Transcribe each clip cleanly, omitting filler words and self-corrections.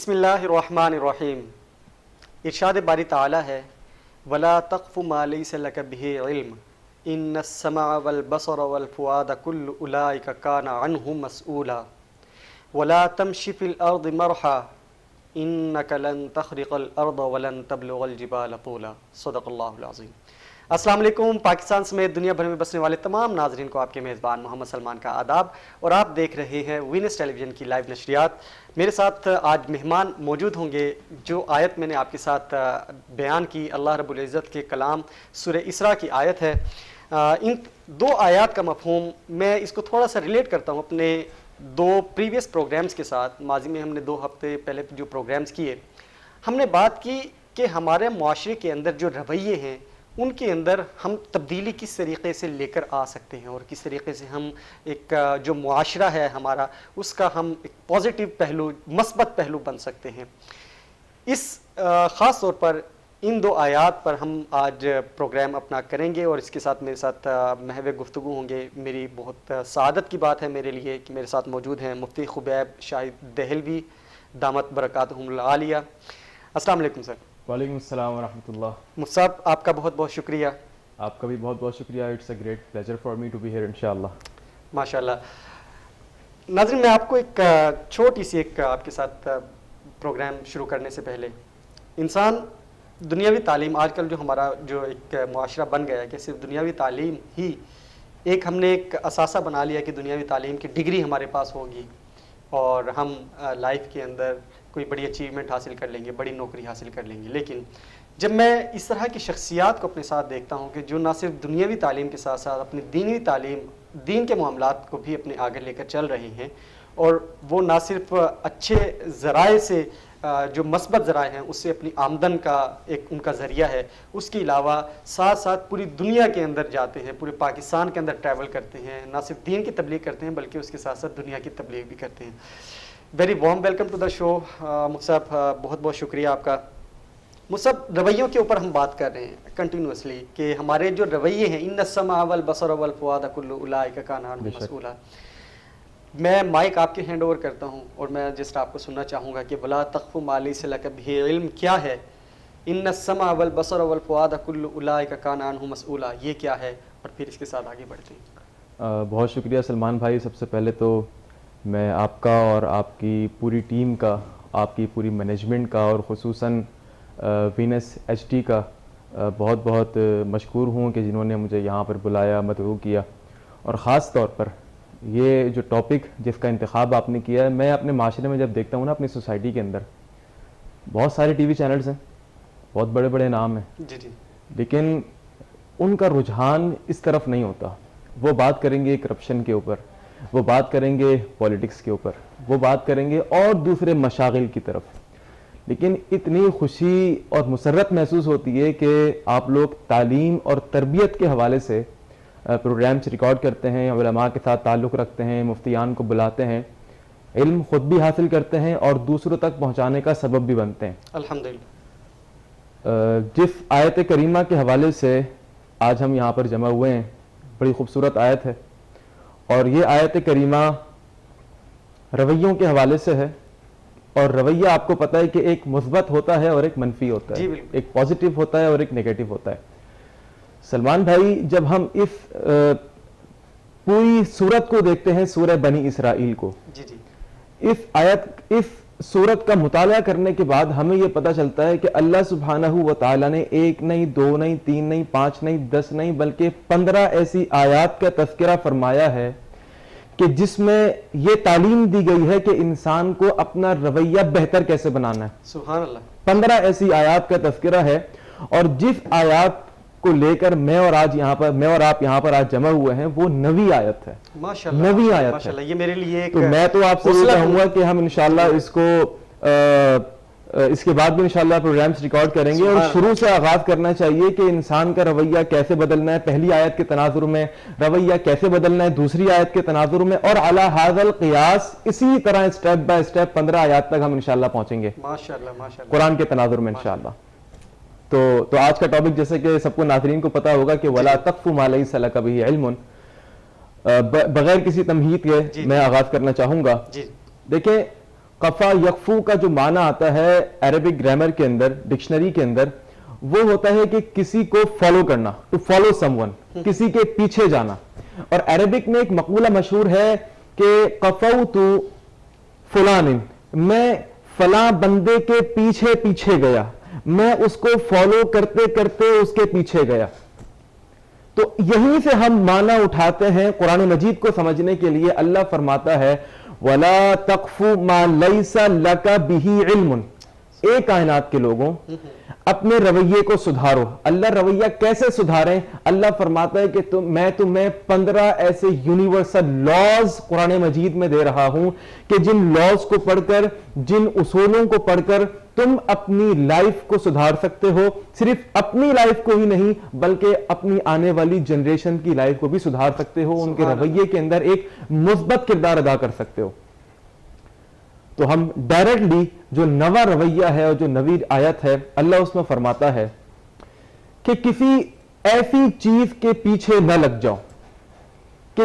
بسم اللہ الرحمن الرحیم. ارشاد باری تعالی ہے وَلَا تَقْفُ مَا لَيْسَ لَكَ بِهِ عِلْمٌ إِنَّ السَّمْعَ وَالْبَصَرَ وَالْفُؤَادَ كُلُّ أُولَٰئِكَ كَانَ عَنْهُ مَسْئُولًا وَلَا تَمْشِ فِي الْأَرْضِ مَرْحًا إِنَّكَ لَن تَخْرِقَ الْأَرْضَ وَلَن تَبْلُغَ الْجِبَالَ طُولًا. صدق اللہ العظیم. السلام علیکم. پاکستان سمیت دنیا بھر میں بسنے والے تمام ناظرین کو آپ کے میزبان محمد سلمان کا آداب، اور آپ دیکھ رہے ہیں وینس ٹیلی ویژن کی لائیو نشریات. میرے ساتھ آج مہمان موجود ہوں گے. جو آیت میں نے آپ کے ساتھ بیان کی، اللہ رب العزت کے کلام سورہ اسراء کی آیت ہے. ان دو آیات کا مفہوم میں اس کو تھوڑا سا ریلیٹ کرتا ہوں اپنے دو پریویس پروگرامز کے ساتھ. ماضی میں ہم نے 2 ہفتے پہلے جو پروگرامز کیے، ہم نے بات کی کہ ہمارے معاشرے کے اندر جو رویے ہیں ان کے اندر ہم تبدیلی کس طریقے سے لے کر آ سکتے ہیں، اور کس طریقے سے ہم ایک جو معاشرہ ہے ہمارا اس کا ہم ایک پازیٹیو پہلو، مثبت پہلو بن سکتے ہیں. اس خاص طور پر ان 2 آیات پر ہم آج پروگرام اپنا کریں گے، اور اس کے ساتھ میرے ساتھ محو گفتگو ہوں گے. میری بہت سعادت کی بات ہے میرے لیے کہ میرے ساتھ موجود ہیں مفتی خبیب شاہد دہلوی دامت برکاتہم العالیہ. السلام علیکم سر. وعلیکم السلام ورحمۃ اللہ. مفتی صاحب آپ کا بہت بہت شکریہ. آپ کا بھی بہت بہت شکریہ. It's a great pleasure for me to be here انشاءاللہ. ماشاء اللہ. ناظرین، میں آپ کو ایک چھوٹی سی آپ کے ساتھ پروگرام شروع کرنے سے پہلے، انسان دنیاوی تعلیم آج کل جو ہمارا جو ایک معاشرہ بن گیا ہے کہ صرف دنیاوی تعلیم ہی ایک ہم نے ایک اثاثہ بنا لیا کہ دنیاوی تعلیم کی ڈگری ہمارے پاس ہوگی اور ہم لائف کے اندر کوئی بڑی اچیومنٹ حاصل کر لیں گے، بڑی نوکری حاصل کر لیں گے. لیکن جب میں اس طرح کی شخصیات کو اپنے ساتھ دیکھتا ہوں کہ جو نہ صرف دنیاوی تعلیم کے ساتھ ساتھ اپنی دینی تعلیم، دین کے معاملات کو بھی اپنے آگے لے کر چل رہے ہیں، اور وہ نہ صرف اچھے ذرائع سے جو مثبت ذرائع ہیں اس سے اپنی آمدن کا ایک ان کا ذریعہ ہے، اس کے علاوہ ساتھ ساتھ پوری دنیا کے اندر جاتے ہیں، پورے پاکستان کے اندر ٹریول کرتے ہیں، نہ صرف دین کی تبلیغ کرتے ہیں بلکہ اس کے ساتھ ساتھ دنیا کی تبلیغ بھی کرتے ہیں. Very warm welcome to the show مفتی صاحب. بہت بہت شکریہ آپ کا. مفتی صاحب، رویوں کے اوپر ہم بات کر رہے ہیں کنٹینیوسلی کہ ہمارے جو رویے ہیں، ان السمع والبصر والفؤاد کل اولئک کان عنہ مسئولا. میں مائک آپ کے ہینڈ اوور کرتا ہوں اور میں جسٹ آپ کو سننا چاہوں گا کہ ولا تخف ما لیس لک بہ علم کیا ہے، ان السمع والبصر والفؤاد کل اولئک کان عنہ مسئولا، یہ کیا ہے، اور پھر اس کے ساتھ آگے بڑھتے ہیں. بہت شکریہ سلمان بھائی. سب سے پہلے تو میں آپ کا اور آپ کی پوری ٹیم کا، آپ کی پوری مینجمنٹ کا، اور خصوصاً وینس ایچ ڈی کا بہت بہت مشکور ہوں کہ جنہوں نے مجھے یہاں پر بلایا، مدعو کیا. اور خاص طور پر یہ جو ٹاپک جس کا انتخاب آپ نے کیا ہے، میں اپنے معاشرے میں جب دیکھتا ہوں نا، اپنی سوسائٹی کے اندر بہت سارے ٹی وی چینلز ہیں، بہت بڑے بڑے نام ہیں، جی جی، لیکن ان کا رجحان اس طرف نہیں ہوتا. وہ بات کریں گے کرپشن کے اوپر، وہ بات کریں گے پولیٹکس کے اوپر، وہ بات کریں گے اور دوسرے مشاغل کی طرف. لیکن اتنی خوشی اور مسرت محسوس ہوتی ہے کہ آپ لوگ تعلیم اور تربیت کے حوالے سے پروگرامس ریکارڈ کرتے ہیں، علماء کے ساتھ تعلق رکھتے ہیں، مفتیان کو بلاتے ہیں، علم خود بھی حاصل کرتے ہیں اور دوسروں تک پہنچانے کا سبب بھی بنتے ہیں. الحمدللہ. جس آیت کریمہ کے حوالے سے آج ہم یہاں پر جمع ہوئے ہیں، بڑی خوبصورت آیت ہے، اور یہ آیت کریمہ رویوں کے حوالے سے ہے. اور رویہ آپ کو پتہ ہے کہ ایک مثبت ہوتا ہے اور ایک منفی ہوتا ہے، ایک پازیٹیو ہوتا ہے اور ایک نیگیٹو ہوتا ہے. سلمان بھائی، جب ہم اس پوری سورت کو دیکھتے ہیں، سورہ بنی اسرائیل کو، جی جی، اس سورت کا مطالعہ کرنے کے بعد ہمیں یہ پتہ چلتا ہے کہ اللہ سبحانہ و تعالیٰ نے 1 نہیں 2 نہیں 3 نہیں 5 نہیں 10 نہیں بلکہ 15 ایسی آیات کا تذکرہ فرمایا ہے کہ جس میں یہ تعلیم دی گئی ہے کہ انسان کو اپنا رویہ بہتر کیسے بنانا ہے. سبحان اللہ. 15 ایسی آیات کا تذکرہ ہے، اور جس آیات کو لے کر میں اور آپ یہاں پر آج جمع ہوئے ہیں وہ نویں آیت ہے. ماشاءاللہ، نویں آیت ہے. ماشاءاللہ. یہ میرے لیے تو میں تو آپ سے یہ کہوں گا کہ ہم انشاءاللہ اس کے بعد بھی انشاءاللہ پروگرامز ریکارڈ کریں گے، اور شروع سے آغاز کرنا چاہیے کہ انسان کا رویہ کیسے بدلنا ہے، پہلی آیت کے تناظر میں رویہ کیسے بدلنا ہے، دوسری آیت کے تناظر میں، اور علی ھذا القیاس اسی طرح اسٹیپ بائی اسٹیپ 15 آیات تک ہم انشاءاللہ پہنچیں گے ماشاءاللہ ماشاءاللہ قرآن کے تناظر میں انشاءاللہ. تو آج کا ٹاپک جیسے کہ سب کو ناظرین کو پتا ہوگا کہ وَلَا تَقْفُ مَا لَيْسَ لَكَ بِهِ عِلْمٌ. بغیر کسی تمہید کے میں آغاز کرنا چاہوں گا. دیکھیں، قفا یقفو کا جو معنی آتا ہے عربک گرامر کے اندر، ڈکشنری کے اندر، وہ ہوتا ہے کہ کسی کو فالو کرنا، ٹو فالو سم ون، کسی کے پیچھے جانا. اور عربک میں ایک مقولہ مشہور ہے کہ قفوت فلان، میں فلاں بندے کے پیچھے پیچھے گیا، میں اس کو فالو کرتے کرتے اس کے پیچھے گیا. تو یہیں سے ہم معنی اٹھاتے ہیں قرآن مجید کو سمجھنے کے لیے. اللہ فرماتا ہے وَلَا تَقْفُ مَا لَيْسَ لَكَ بِهِ عِلْمٌ. اے کائنات کے لوگوں، اپنے رویے کو سدھارو. اللہ رویہ کیسے سدھاریں؟ اللہ فرماتا ہے کہ میں تمہیں 15 ایسے یونیورسل لاز قرآن مجید میں دے رہا ہوں کہ جن لاز کو پڑھ کر، جن اصولوں کو پڑھ کر تم اپنی لائف کو سدھار سکتے ہو. صرف اپنی لائف کو ہی نہیں بلکہ اپنی آنے والی جنریشن کی لائف کو بھی سدھار سکتے ہو، ان کے رویے کے اندر ایک مثبت کردار ادا کر سکتے ہو. تو ہم ڈائریکٹلی جو نواں رویہ ہے اور جو نوی آیت ہے، اللہ اس میں فرماتا ہے کہ کسی ایسی چیز کے پیچھے نہ لگ جاؤ کہ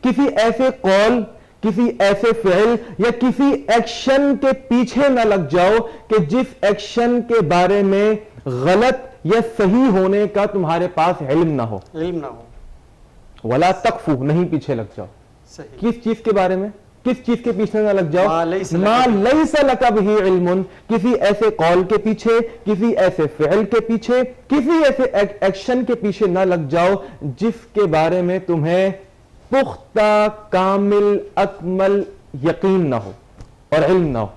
کسی ایسے قول، کسی ایسے فعل یا کسی ایکشن کے پیچھے نہ لگ جاؤ کہ جس ایکشن کے بارے میں غلط یا صحیح ہونے کا تمہارے پاس علم نہ ہو. ولا تقفو، نہیں پیچھے لگ جاؤ. کس چیز کے بارے میں؟ کس چیز کے پیچھے نہ لگ جاؤ؟ ما لیس لک بہ علم، کسی ایسے قول کے پیچھے، کسی ایسے فعل کے پیچھے، کسی ایسے ایکشن کے پیچھے نہ لگ جاؤ جس کے بارے میں تمہیں پختہ کامل اکمل یقین نہ ہو اور علم نہ ہو.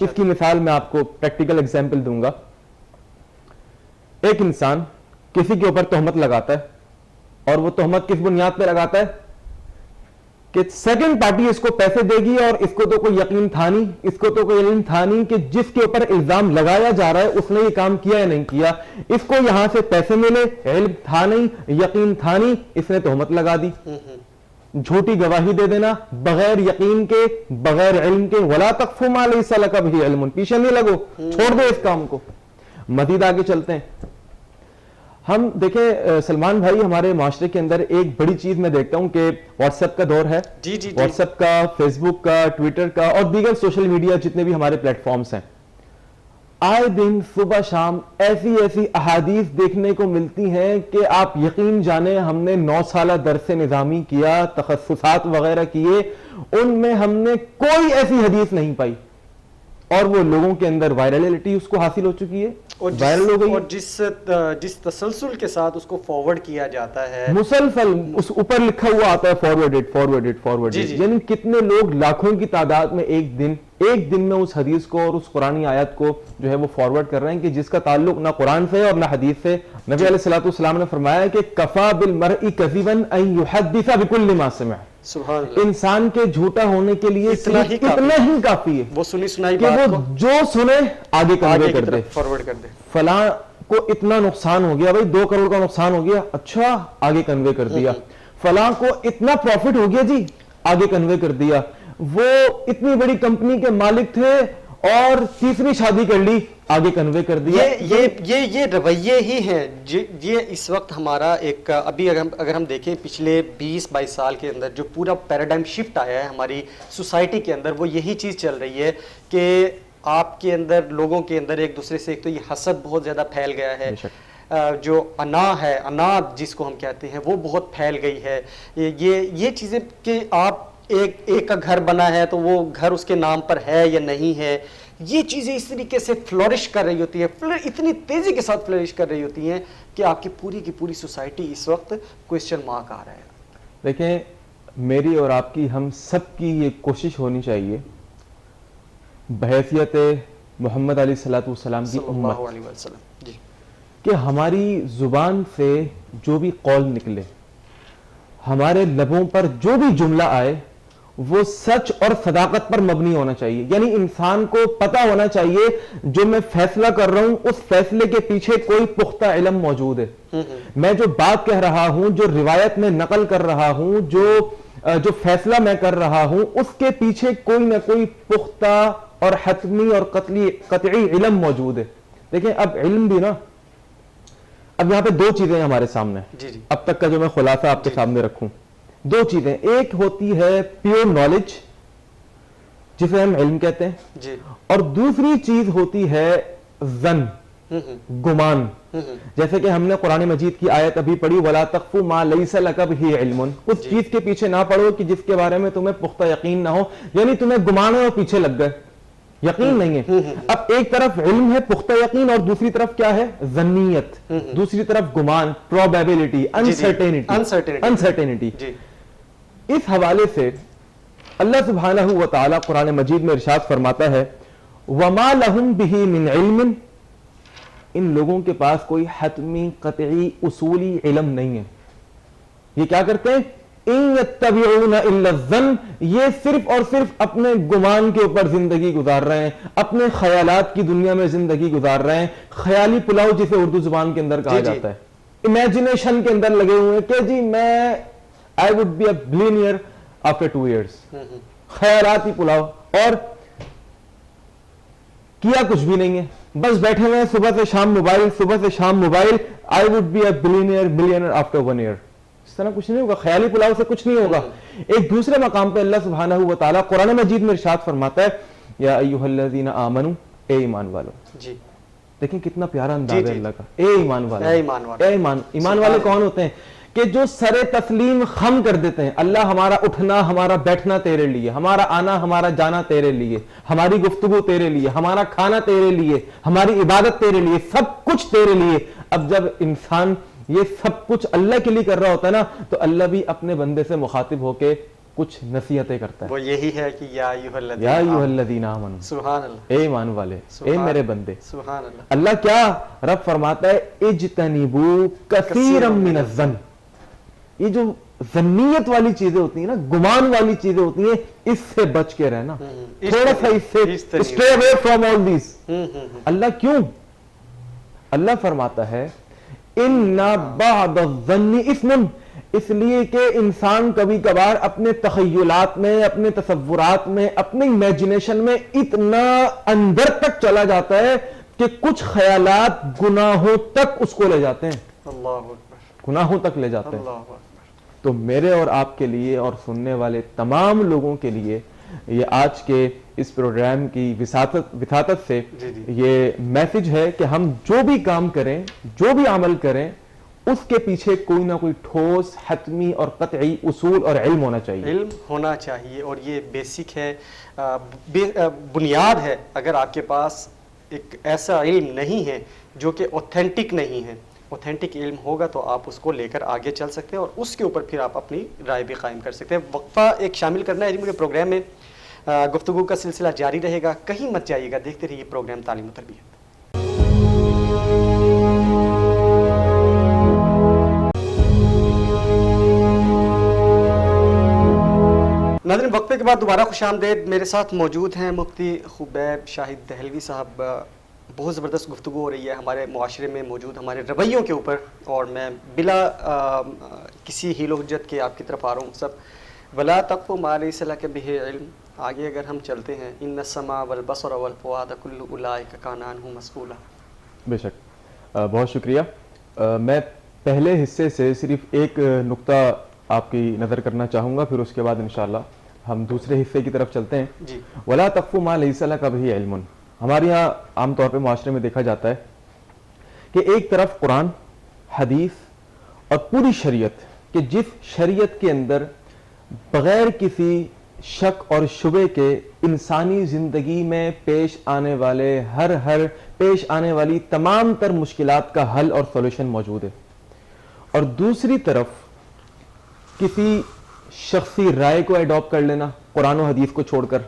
اس کی مثال میں آپ کو پریکٹیکل ایگزامپل دوں گا. ایک انسان کسی کے اوپر تہمت لگاتا ہے اور وہ تہمت کس بنیاد پہ لگاتا ہے کہ سیکنڈ پارٹی اس کو پیسے دے گی اور اس کو تو کوئی یقین تھا نہیں، اس کو تو کوئی علم تھا نہیں کہ جس کے اوپر الزام لگایا جا رہا ہے اس نے یہ کام کیا یا نہیں کیا. اس کو یہاں سے پیسے ملے، علم تھا نہیں، یقین تھا نہیں، اس نے تہمت لگا دی. جھوٹی گواہی دے دینا بغیر یقین کے، بغیر علم کے. وَلَا تَقْفُ مَا لَيْسَ لَكَ بِهِ عِلْمٌ، پیچھے نہیں لگو، چھوڑ دو اس کام کو. مزید آگے چلتے ہیں. ہم دیکھیں سلمان بھائی، ہمارے معاشرے کے اندر ایک بڑی چیز میں دیکھتا ہوں کہ واٹس ایپ کا دور ہے. واٹس ایپ کا، فیس بک کا، ٹویٹر کا اور دیگر سوشل میڈیا جتنے بھی ہمارے پلیٹ فارمز ہیں، آئے دن صبح شام ایسی ایسی احادیث دیکھنے کو ملتی ہیں کہ آپ یقین جانیں ہم نے 9 سالہ درس نظامی کیا، تخصصات وغیرہ کیے، ان میں ہم نے کوئی ایسی حدیث نہیں پائی اور وہ لوگوں کے اندر وائرلٹی اس کو حاصل ہو چکی ہے، وائرل ہو گئی. اور جس تسلسل کے ساتھ اس کو فارورڈ کیا جاتا ہے، مسلسل اس اوپر لکھا ہوا آتا ہے فارورڈ، یعنی کتنے لوگ لاکھوں کی تعداد میں ایک دن میں اس حدیث کو اور اس قرآنی آیت کو جو ہے وہ فارورڈ کر رہے ہیں کہ جس کا تعلق نہ قرآن سے اور نہ حدیث سے. نبی علیہ الصلوۃ والسلام نے فرمایا کہ کفا بالمرء کذبا ان یحدث بكل ما سمع. سبحان اللہ. انسان کے جھوٹا ہونے کے لیے اتنا ہی کافی ہے وہ سنی سنائی کہ بات وہ جو سنے آگے کنوے کر دے، فارورڈ کر دے. فلاں کو اتنا نقصان ہو گیا، بھائی 2 کروڑ کا نقصان ہو گیا، اچھا آگے کنوے کر دیا. فلاں کو اتنا پروفٹ ہو گیا جی، آگے کنوے کر دیا. وہ اتنی بڑی کمپنی کے مالک تھے اور تیسری شادی کر لی، آگے کنوے کر دیا. یہ رویے ہی ہیں. یہ اس وقت ہمارا ایک ابھی اگر ہم دیکھیں پچھلے 20-22 سال کے اندر جو پورا پیراڈائم شفٹ آیا ہے ہماری سوسائٹی کے اندر، وہ یہی چیز چل رہی ہے کہ آپ کے اندر، لوگوں کے اندر ایک دوسرے سے ایک تو یہ حسد بہت زیادہ پھیل گیا ہے. جو انا جس کو ہم کہتے ہیں وہ بہت پھیل گئی ہے. یہ چیزیں کہ آپ ایک کا گھر بنا ہے تو وہ گھر اس کے نام پر ہے یا نہیں ہے، یہ چیزیں اس طریقے سے فلورش کر رہی ہوتی ہے، اتنی تیزی کے ساتھ فلورش کر رہی ہوتی ہیں کہ آپ کی پوری سوسائٹی اس وقت کوسچن مارک آ رہا ہے. دیکھیں میری اور آپ کی، ہم سب کی یہ کوشش ہونی چاہیے بحیثیت محمد علیہ الصلوۃ والسلام کی امت کہ ہماری زبان سے جو بھی قول نکلے، ہمارے لبوں پر جو بھی جملہ آئے، وہ سچ اور صداقت پر مبنی ہونا چاہیے. یعنی انسان کو پتا ہونا چاہیے جو میں فیصلہ کر رہا ہوں اس فیصلے کے پیچھے کوئی پختہ علم موجود ہے. میں جو بات کہہ رہا ہوں، جو روایت میں نقل کر رہا ہوں، جو فیصلہ میں کر رہا ہوں، اس کے پیچھے کوئی نہ کوئی پختہ اور حتمی اور قطعی علم موجود ہے. دیکھیں اب علم بھی نا، اب یہاں پہ 2 چیزیں ہمارے سامنے، اب تک کا جو میں خلاصہ آپ کے سامنے رکھوں. 2 چیزیں، ایک ہوتی ہے پیور نالج جسے ہم علم کہتے ہیں، جی اور دوسری چیز ہوتی ہے ظن، گمان. جیسے کہ ہم نے قرآن مجید کی آیت ابھی پڑھی وَلَا تَقْفُ مَا لَيْسَ لَكَ بِهِ عِلْمٌ، اس چیز کے پیچھے نہ پڑھو کہ جس کے بارے میں تمہیں پختہ یقین نہ ہو، یعنی تمہیں گمان ہے اور پیچھے لگ گئے، یقین نہیں ہے. اب ایک طرف علم ہے، پختہ یقین، اور دوسری طرف کیا ہے؟ ظنیت، دوسری طرف گمان، probability، uncertainty. اس حوالے سے اللہ سبحانہ و تعالی قرآن مجید میں ارشاد فرماتا ہے وَمَا لَهُمْ بِهِ مِنْ عِلْمٍ، ان لوگوں کے پاس کوئی حتمی قطعی اصولی علم نہیں ہے. یہ کیا کرتے ہیں؟ إِن يَتَّبِعُونَ إِلَّا الظَّنَّ، یہ صرف اور صرف اپنے گمان کے اوپر زندگی گزار رہے ہیں، اپنے خیالات کی دنیا میں زندگی گزار رہے ہیں. خیالی پلاؤ جسے اردو زبان کے اندر کہا جاتا ہے، امیجنیشن کے اندر لگے ہوئے ہیں کہ جی میں I would be a billionaire after 2 years. خیالاتی pulao, اور کیا کچھ بھی نہیں ہے، بس بیٹھے ہوئے ہیں صبح سے شام موبائل، صبح سے شام mobile. I would be a billionaire after 1 year. اس طرح کچھ نہیں ہوگا، خیالی پلاؤ سے کچھ نہیں ہوگا. ایک دوسرے مقام پہ اللہ سبحانہ و تعالیٰ قرآن مجید میں ارشاد فرماتا ہے یا ایھا الذین آمنوا، اے ایمان والو. جی دیکھیں کتنا پیارا انداز ہے اللہ کا، اے ایمان والو. اے ایمان والے کون ہوتے ہیں؟ کہ جو سر تسلیم خم کر دیتے ہیں، اللہ ہمارا اٹھنا ہمارا بیٹھنا تیرے لیے، ہمارا آنا ہمارا جانا تیرے لیے، ہماری گفتگو تیرے لیے، ہمارا کھانا تیرے لیے، ہماری عبادت تیرے لیے، سب کچھ تیرے لیے. اب جب انسان یہ سب کچھ اللہ کے لیے کر رہا ہوتا ہے نا، تو اللہ بھی اپنے بندے سے مخاطب ہو کے کچھ نصیحتیں کرتا ہے. وہ یہی ہے کہ یا ایھا الذین آمنوا، سبحان اللہ، اے ایمان والے، اے میرے بندے. سبحان اللہ. اللہ کیا رب فرماتا ہے اجتنبوا کثیرا من الظن. یہ جو ظنیت والی چیزیں ہوتی ہیں نا، گمان والی چیزیں ہوتی ہیں، اس سے بچ کے رہنا، تھوڑا سا اس سے stay away from all these. اللہ کیوں؟ اللہ فرماتا ہے ان بعض الظن اثم، اس لیے کہ انسان کبھی کبھار اپنے تخیلات میں، اپنے تصورات میں، اپنے امیجنیشن میں اتنا اندر تک چلا جاتا ہے کہ کچھ خیالات گناہوں تک اس کو لے جاتے ہیں، اللہ اکبر، گناہوں تک لے جاتے ہیں. اللہ اکبر. تو میرے اور آپ کے لیے اور سننے والے تمام لوگوں کے لیے یہ آج کے اس پروگرام کی وساطت سے یہ میسج ہے کہ ہم جو بھی کام کریں، جو بھی عمل کریں، اس کے پیچھے کوئی نہ کوئی ٹھوس، حتمی اور قطعی اصول اور علم ہونا چاہیے. علم ہونا چاہیے، اور یہ بیسک ہے، بنیاد ہے. اگر آپ کے پاس ایک ایسا علم نہیں ہے جو کہ اوتھینٹک نہیں ہے، اوتھینٹک علم ہوگا تو آپ اس کو لے کر آگے چل سکتے ہیں، اور اس کے اوپر پھر آپ اپنی رائے بھی قائم کر سکتے ہیں. وقفہ ایک شامل کرنا ہے علم کے پروگرام میں. گفتگو کا سلسلہ جاری رہے گا، کہیں مت جائیے گا، دیکھتے رہیے پروگرام تعلیم و تربیت. ناظرین، وقفے کے بعد دوبارہ خوش آمدید. میرے ساتھ موجود ہیں مفتی خبیب شاہد دہلوی صاحب. بہت زبردست گفتگو ہو رہی ہے ہمارے معاشرے میں موجود ہمارے رویوں کے اوپر، اور میں بلا کسی حیل و حجت کے آپ کی طرف آ رہا ہوں. سب ولا تقف ما لیس لک بہ علم. آگے اگر ہم چلتے ہیں ان السمع والبصر والفؤاد کل اولئک کان عنہ مسئولا. بے شک، بہت شکریہ. میں پہلے حصے سے صرف ایک نقطہ آپ کی نظر کرنا چاہوں گا، پھر اس کے بعد انشاءاللہ ہم دوسرے حصے کی طرف چلتے ہیں. جی. ولا تقف ما لیس لک بہ علم. ہمارے یہاں عام طور پہ معاشرے میں دیکھا جاتا ہے کہ ایک طرف قرآن، حدیث اور پوری شریعت، کہ جس شریعت کے اندر بغیر کسی شک اور شبے کے انسانی زندگی میں پیش آنے والے پیش آنے والی تمام تر مشکلات کا حل اور سولوشن موجود ہے، اور دوسری طرف کسی شخصی رائے کو ایڈاپٹ کر لینا، قرآن و حدیث کو چھوڑ کر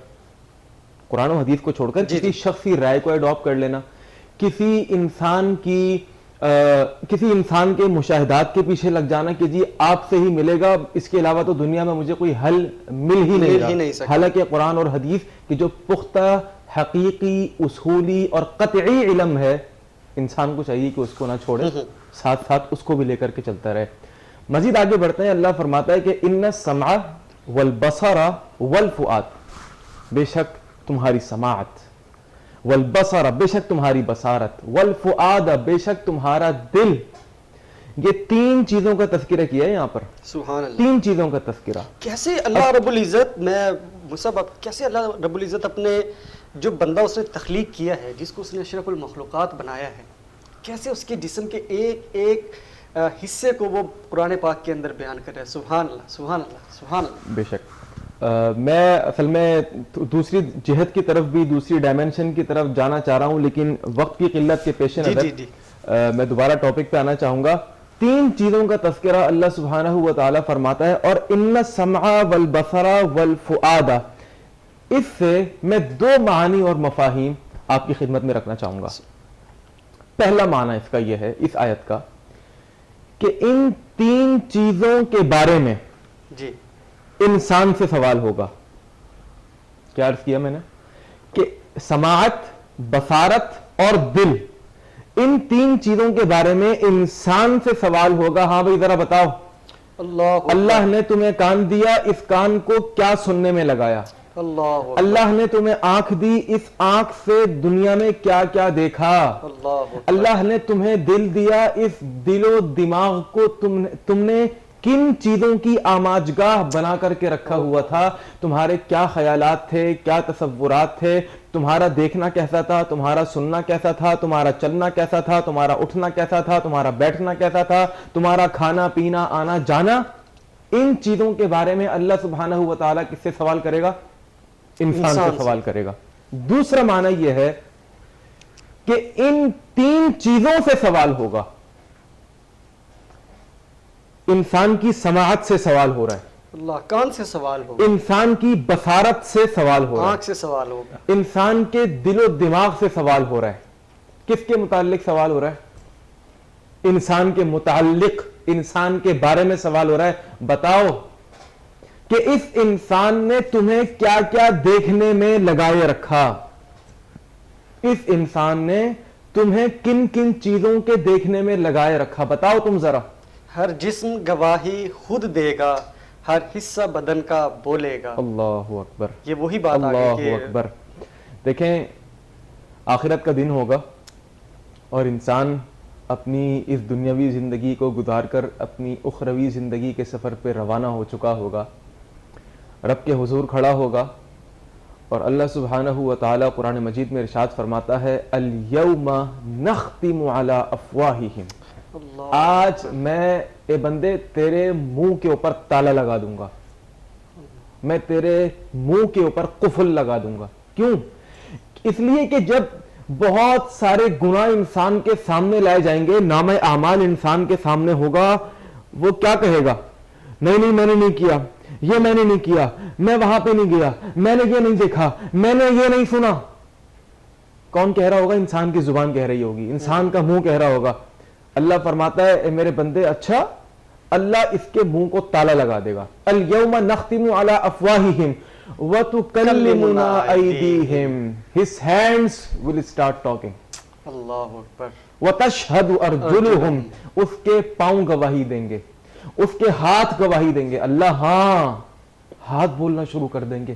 کسی شخصی رائے کو ایڈاپٹ کر لینا، کسی انسان کے مشاہدات کے پیچھے لگ جانا کہ جی آپ سے ہی ملے گا، اس کے علاوہ تو دنیا میں مجھے کوئی حل مل ہی نہیں رہا. حالانکہ قرآن اور حدیث کی جو پختہ، حقیقی، اصولی اور قطعی علم ہے، انسان کو چاہیے کہ اس کو نہ چھوڑے، ساتھ ساتھ اس کو بھی لے کر کے چلتا رہے. مزید آگے بڑھتے ہیں. اللہ فرماتا ہے کہ ان السمع والبصر والفؤاد، بے شک تمہاری سماعت، والبصر بے شک تمہاری بصارت، والفؤاد بے شک تمہارا دل، یہ تین چیزوں کا تذکرہ کیا ہے یہاں پر. سبحان اللہ. تین چیزوں کا تذکرہ. کیسے اللہ رب العزت، میں مصعب اب کیسے اللہ رب العزت اپنے جو بندہ اس نے تخلیق کیا ہے، جس کو اس نے اشرف المخلوقات بنایا ہے، کیسے اس کے جسم کے ایک ایک حصے کو وہ قرآن پاک کے اندر بیان کر رہا ہے. سبحان اللہ سبحان اللہ سبحان اللہ. بے شک میں اصل میں دوسری جہت کی طرف بھی، دوسری ڈائمینشن کی طرف جانا چاہ رہا ہوں، لیکن وقت کی قلت کے پیش نظر میں دوبارہ ٹاپک پہ آنا چاہوں گا. 3 چیزوں کا تذکرہ اللہ سبحانہ و تعالیٰ فرماتا ہے، اور ان السمع والبصر والفؤاد، اس سے میں 2 معانی اور مفاہیم آپ کی خدمت میں رکھنا چاہوں گا. پہلا معنی اس کا یہ ہے، اس آیت کا، کہ ان 3 چیزوں کے بارے میں جی انسان سے سوال ہوگا. کیا عرض کیا میں نے کہ سماعت، بصارت اور دل، ان 3 چیزوں کے بارے میں انسان سے سوال ہوگا. ہاں بھائی ذرا بتاؤ، اللہ نے تمہیں کان دیا، اس کان کو کیا سننے میں لگایا؟ اللہ نے تمہیں آنکھ دی، اس آنکھ سے دنیا میں کیا کیا دیکھا؟ اللہ نے تمہیں دل دیا، اس دل و دماغ کو تم نے کن چیزوں کی آماجگاہ بنا کر کے رکھا ہوا تھا؟ تمہارے کیا خیالات تھے، کیا تصورات تھے، تمہارا دیکھنا کیسا تھا، تمہارا سننا کیسا تھا، تمہارا چلنا کیسا تھا، تمہارا اٹھنا کیسا تھا، تمہارا بیٹھنا کیسا تھا، تمہارا کھانا پینا آنا جانا. ان چیزوں کے بارے میں اللہ سبحانہ و تعالیٰ کس سے سوال کرے گا؟ انسان سے سوال کرے گا. دوسرا معنی یہ ہے کہ ان 3 چیزوں سے سوال ہوگا. انسان کی سماعت سے سوال ہو رہا ہے، اللہ کان سے سوال ہوگا، انسان کی بصارت سے سوال ہو رہا ہے، آنکھ سے سوال ہوگا، انسان کے دل و دماغ سے سوال ہو رہا ہے. کس کے متعلق سوال ہو رہا ہے؟ انسان کے متعلق، انسان کے بارے میں سوال ہو رہا ہے. بتاؤ کہ اس انسان نے تمہیں کیا کیا دیکھنے میں لگائے رکھا؟ اس انسان نے تمہیں کن کن چیزوں کے دیکھنے میں لگائے رکھا؟ بتاؤ تم ذرا. ہر جسم گواہی خود دے گا، ہر حصہ بدن کا بولے گا. اللہ اکبر، یہ وہی بات آ اللہ گئی کہ اکبر. دیکھیں آخرت کا دن ہوگا اور انسان اپنی اس دنیاوی زندگی کو گزار کر اپنی اخروی زندگی کے سفر پہ روانہ ہو چکا ہوگا، رب کے حضور کھڑا ہوگا، اور اللہ سبحانہ و تعالیٰ قرآن مجید میں ارشاد فرماتا ہے الیوم نختم علی افواہہم، آج میں اے بندے تیرے منہ کے اوپر تالا لگا دوں گا، میں تیرے منہ کے اوپر قفل لگا دوں گا. کیوں؟ اس لیے کہ جب بہت سارے گناہ انسان کے سامنے لائے جائیں گے، نام اعمال انسان کے سامنے ہوگا، وہ کیا کہے گا؟ نہیں میں نے نہیں کیا، یہ میں نے نہیں کیا، میں وہاں پہ نہیں گیا، میں نے یہ نہیں دیکھا، میں نے یہ نہیں سنا. کون کہہ رہا ہوگا؟ انسان کی زبان کہہ رہی ہوگی، انسان کا منہ کہہ رہا ہوگا. اللہ فرماتا ہے اے میرے بندے، اچھا اللہ اس کے منہ کو تالا لگا دے گا. الیوم نختم علی افواہہم وتکلمنا ایدیہم، his hands will start talking. اللہ اکبر. وتشہد ارجلہم، اس کے پاؤں گواہی دیں گے، اس کے ہاتھ گواہی دیں گے. اللہ ہاں، ہاتھ بولنا شروع کر دیں گے،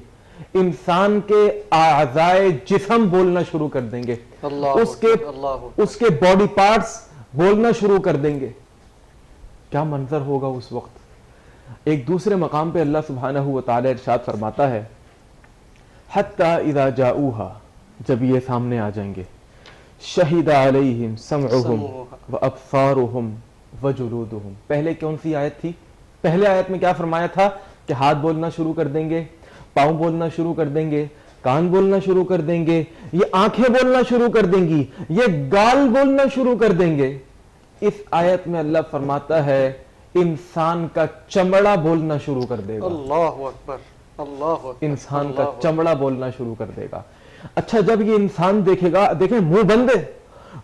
انسان کے اعضائے جسم بولنا شروع کر دیں گے، اس کے باڈی پارٹس بولنا شروع کر دیں گے. کیا منظر ہوگا اس وقت. ایک دوسرے مقام پہ اللہ سبحانہ و تعالی ارشاد فرماتا ہے حتی اذا جاؤوہا، جب یہ سامنے آ جائیں گے، شہد علیہم سمعہم وابصارہم وجلودہم. پہلے کون سی آیت تھی؟ پہلے آیت میں کیا فرمایا تھا کہ ہاتھ بولنا شروع کر دیں گے، پاؤں بولنا شروع کر دیں گے، کان بولنا شروع کر دیں گے، یہ آنکھیں بولنا شروع کر دیں گی، یہ گال بولنا شروع کر دیں گے. اس آیت میں اللہ فرماتا ہے انسان کا چمڑا بولنا شروع کر دے گا. اللہ اکبر، اللہ اکبر. انسان کا چمڑا بولنا شروع کر دے گا. اچھا جب یہ انسان دیکھے گا، دیکھیں منہ بند ہے،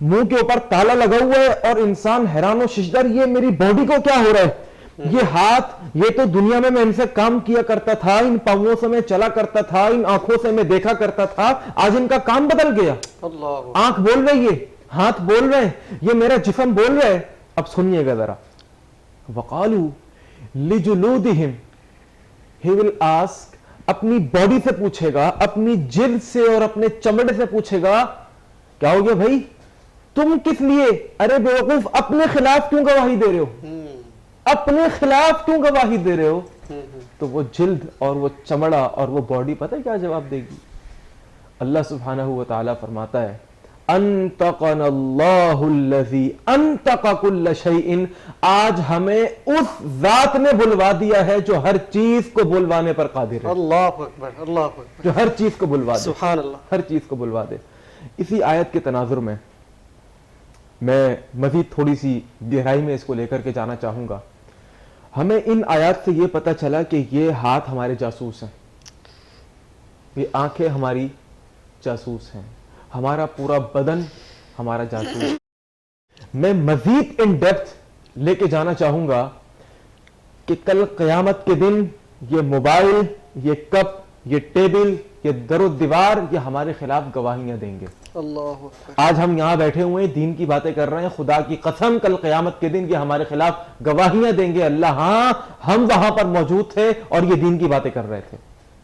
منہ کے اوپر تالا لگا ہوا ہے، اور انسان حیران و ششدر، یہ میری باڈی کو کیا ہو رہا ہے؟ یہ ہاتھ، یہ تو دنیا میں ان سے کام کیا کرتا تھا، ان پاؤں سے میں چلا کرتا تھا، ان آنکھوں سے میں دیکھا کرتا تھا، آج ان کا کام بدل گیا. آنکھ بول رہی ہے، ہاتھ بول رہے ہیں، یہ میرا جسم بول رہا ہے. اب سنیے گا ذرا. وَقَالُوا لِجُلُودِهِمْ، he will ask، اپنی باڈی سے پوچھے گا، اپنی جلد سے اور اپنے چمڑے سے پوچھے گا کیا ہو گیا بھائی تم کس لیے، ارے بیوقوف اپنے خلاف کیوں گواہی دے رہے ہو، اپنے خلاف کیوں گواہی دے رہے ہو؟ تو وہ جلد اور وہ چمڑا اور وہ باڈی پتہ ہے کیا جواب دے گی؟ اللہ سبحانہ و تعالیٰ فرماتا ہے انطقنا اللہ الذی انطق کل شیء، آج ہمیں اس ذات نے بلوا دیا ہے جو ہر چیز کو بلوانے پر قادر ہے، اللہ اکبر، اللہ اکبر، جو ہر چیز کو بلوا دے، سبحان اللہ۔ ہر چیز کو بلوا دے۔ اسی آیت کے تناظر میں میں مزید تھوڑی سی گہرائی میں اس کو لے کر کے جانا چاہوں گا۔ ہمیں ان آیات سے یہ پتہ چلا کہ یہ ہاتھ ہمارے جاسوس ہیں، یہ آنکھیں ہماری جاسوس ہیں، ہمارا پورا بدن ہمارا جاسوس ہے۔ میں مزید ان ڈیپتھ لے کے جانا چاہوں گا کہ کل قیامت کے دن یہ موبائل، یہ کپ، یہ ٹیبل، یہ در و دیوار، یہ ہمارے خلاف گواہیاں دیں گے۔ اللہ اکبر، آج ہم یہاں بیٹھے ہوئے ہیں، دین کی باتیں کر رہے ہیں، خدا کی قسم کل قیامت کے دن یہ ہمارے خلاف گواہیاں دیں گے، اللہ ہاں ہم وہاں پر موجود تھے اور یہ دین کی باتیں کر رہے تھے۔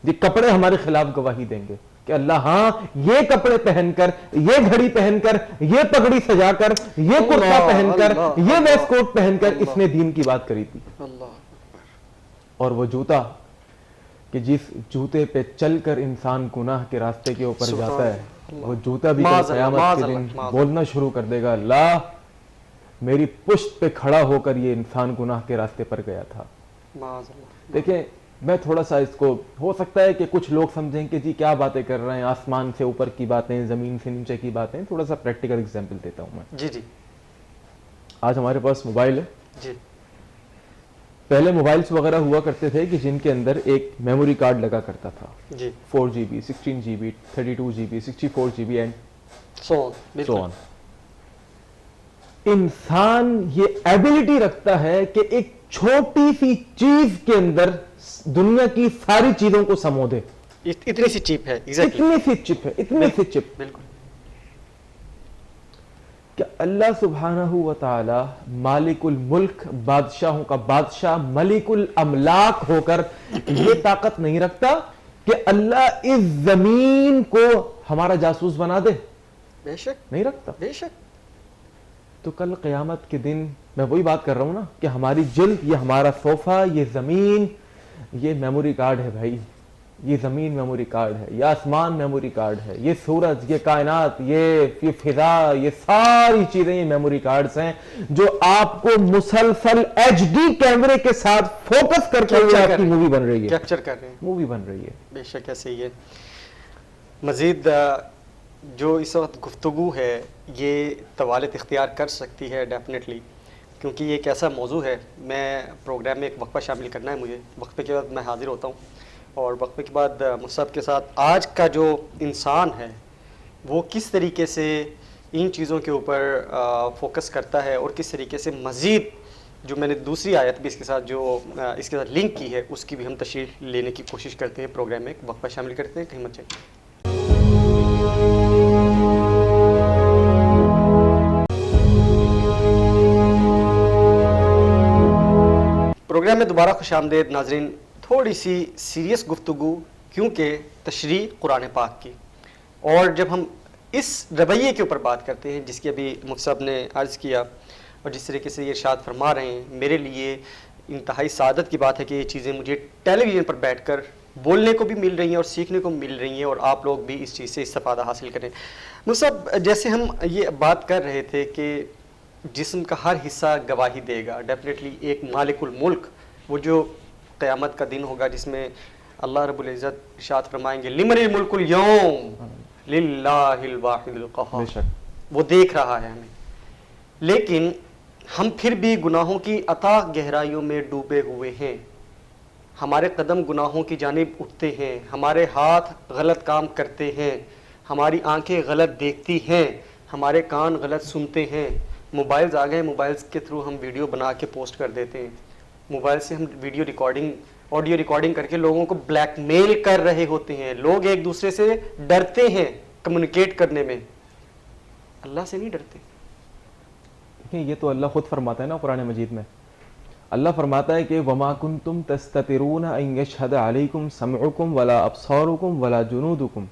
یہ کپڑے ہمارے خلاف گواہی دیں گے کہ اللہ ہاں یہ کپڑے پہن کر، یہ گھڑی پہن کر، یہ پگڑی سجا کر، یہ کرتا پہن کر، یہ ویسٹ کوٹ پہن کر اس نے دین کی بات کری تھی۔ اللہ اور وہ جوتا کہ جس جوتے پہ چل کر انسان گناہ کے راستے کے اوپر جاتا ہے، وہ جوتا بھی کل قیامت کے دن بولنا شروع کر دے گا، اللہ میری پشت پہ کھڑا ہو کر یہ انسان گناہ کے راستے پر گیا تھا۔ معاذ اللہ۔ دیکھیں میں تھوڑا سا اس کو، ہو سکتا ہے کہ کچھ لوگ سمجھیں کہ جی کیا باتیں کر رہے ہیں، آسمان سے اوپر کی باتیں، زمین سے نیچے کی باتیں، تھوڑا سا پریکٹیکل ایگزامپل دیتا ہوں میں۔ جی جی آج ہمارے پاس موبائل ہے، جی پہلے موبائلز وغیرہ ہوا کرتے تھے کہ جن کے اندر ایک میموری کارڈ لگا کرتا تھا، جی 4 GB 16 GB 32 GB 64 GB and so so on. انسان یہ ایبلٹی رکھتا ہے کہ ایک چھوٹی سی چیز کے اندر دنیا کی ساری چیزوں کو سمو دے، اتنی سی چیپ ہے، ایگزیکٹلی، اتنی سی چپ ہے، اتنی سی چپ بالکل۔ کہ اللہ سبحانہ و تعالی مالک الملک، بادشاہوں کا بادشاہ، ملک الاملاک ہو کر یہ طاقت نہیں رکھتا کہ اللہ اس زمین کو ہمارا جاسوس بنا دے، بے شک، نہیں رکھتا۔ بے شک، تو کل قیامت کے دن میں وہی بات کر رہا ہوں نا کہ ہماری جلد، یہ ہمارا صوفہ، یہ زمین، یہ میموری کارڈ ہے بھائی، یہ زمین میموری کارڈ ہے، یہ آسمان میموری کارڈ ہے، یہ سورج، یہ کائنات، یہ فضا، یہ ساری چیزیں یہ میموری کارڈز ہیں جو آپ کو مسلسل ایچ ڈی کیمرے کے ساتھ فوکس کر کے آپ کی مووی بن رہی ہے، کیپچر کر رہے ہیں، مووی بن رہی ہے۔ بے شک ایسے ہی ہے۔ مزید جو اس وقت گفتگو ہے یہ طوالت اختیار کر سکتی ہے ڈیفینیٹلی، کیونکہ یہ ایک ایسا موضوع ہے، میں پروگرام میں ایک وقفہ شامل کرنا ہے مجھے، وقفے کے بعد میں حاضر ہوتا ہوں، اور وقفے کے بعد مصعب کے ساتھ آج کا جو انسان ہے وہ کس طریقے سے ان چیزوں کے اوپر فوکس کرتا ہے اور کس طریقے سے مزید جو میں نے دوسری آیت بھی اس کے ساتھ جو اس کے ساتھ لنک کی ہے اس کی بھی ہم تشریح لینے کی کوشش کرتے ہیں، پروگرام میں ایک وقفہ شامل کرتے ہیں، کہیں مت جائیں۔ پروگرام میں دوبارہ خوش آمدید ناظرین۔ تھوڑی سی سیریس گفتگو کیونکہ تشریح قرآن پاک کی، اور جب ہم اس رویے کے اوپر بات کرتے ہیں جس کی ابھی مصعب نے عرض کیا اور جس طریقے سے یہ ارشاد فرما رہے ہیں، میرے لیے انتہائی سعادت کی بات ہے کہ یہ چیزیں مجھے ٹیلی ویژن پر بیٹھ کر بولنے کو بھی مل رہی ہیں اور سیکھنے کو مل رہی ہیں، اور آپ لوگ بھی اس چیز سے استفادہ حاصل کریں۔ مصعب جیسے ہم یہ بات کر رہے تھے کہ جسم کا ہر حصہ گواہی دے گا، ڈیفینیٹلی ایک مالک الملک، وہ جو قیامت کا دن ہوگا جس میں اللہ رب العزت ارشاد فرمائیں گے لمن الملک اليوم للہ الواحد القہار، وہ دیکھ رہا ہے ہمیں، لیکن ہم پھر بھی گناہوں کی اتاہ گہرائیوں میں ڈوبے ہوئے ہیں، ہمارے قدم گناہوں کی جانب اٹھتے ہیں، ہمارے ہاتھ غلط کام کرتے ہیں، ہماری آنکھیں غلط دیکھتی ہیں، ہمارے کان غلط سنتے ہیں، موبائلز آ گئے، موبائلز کے تھرو ہم ویڈیو بنا کے پوسٹ کر دیتے ہیں، موبائل سے ہم ویڈیو ریکارڈنگ، آڈیو ریکارڈنگ کر کے لوگوں کو بلیک میل کر رہے ہوتے ہیں، لوگ ایک دوسرے سے ڈرتے ہیں کمیونیکیٹ کرنے میں، اللہ سے نہیں ڈرتے۔ دیکھیں یہ تو اللہ خود فرماتا ہے نا قرآن مجید میں، اللہ فرماتا ہے کہ وَمَا كُنْتُمْ تَسْتَتِرُونَ أَن يَشْهَدَ عَلَيْكُمْ سَمْعُكُمْ وَلَا أَبْصَارُكُمْ وَلَا جُنُودُكُمْ،